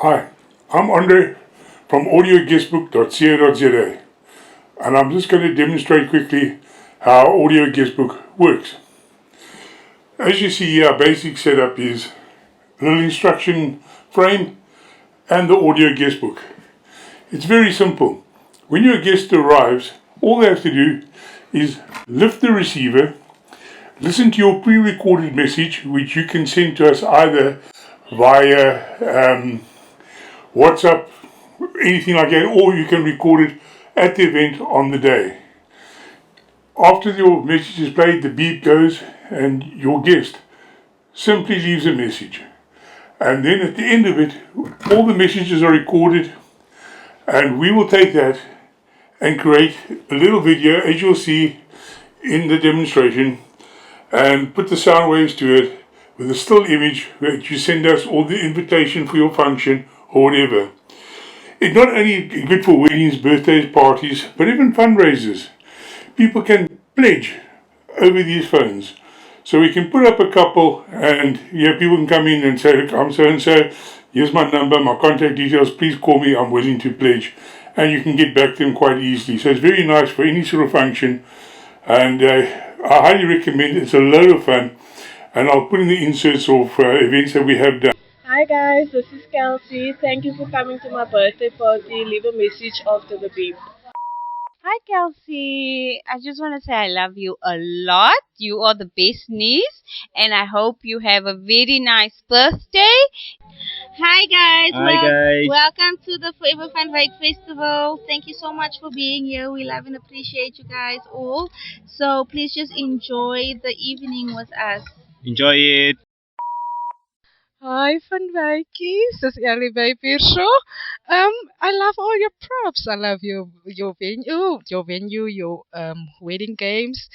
Hi, I'm Andre from audioguestbook.co.za, and I'm just going to demonstrate quickly how Audio Guestbook works. As you see here, our basic setup is a little instruction frame and the Audio Guestbook. It's very simple. When your guest arrives, all they have to do is lift the receiver, listen to your pre-recorded message, which you can send to us either via WhatsApp, anything like that, or you can record it at the event on the day. After your message is played, the beep goes and your guest simply leaves a message. And then at the end of it, all the messages are recorded, and we will take that and create a little video, as you'll see in the demonstration, and put the sound waves to it with a still image that you send us, or the invitation for your function or whatever. It's not only good for weddings, birthdays, parties, but even fundraisers. People can pledge over these phones. So we can put up a couple, and people can come in and say, look, I'm so and so, here's my number, my contact details, please call me, I'm willing to pledge. And you can get back to them quite easily. So it's very nice for any sort of function, and I highly recommend it. It's a load of fun, and I'll put in the inserts of events that we have done. Hi guys, this is Kelsey. Thank you for coming to my birthday party. Leave a message after the beep. Hi, Kelsey. I just want to say I love you a lot. You are the best niece, and I hope you have a very nice birthday. Hi, guys. Hi guys. Welcome to the Forever Fun Bike Festival. Thank you so much for being here. We love and appreciate you guys all. So please just enjoy the evening with us. Enjoy it. Hi Van Wykies, dis Ellie Baby Show. I love all your props. I love your venue, your wedding games.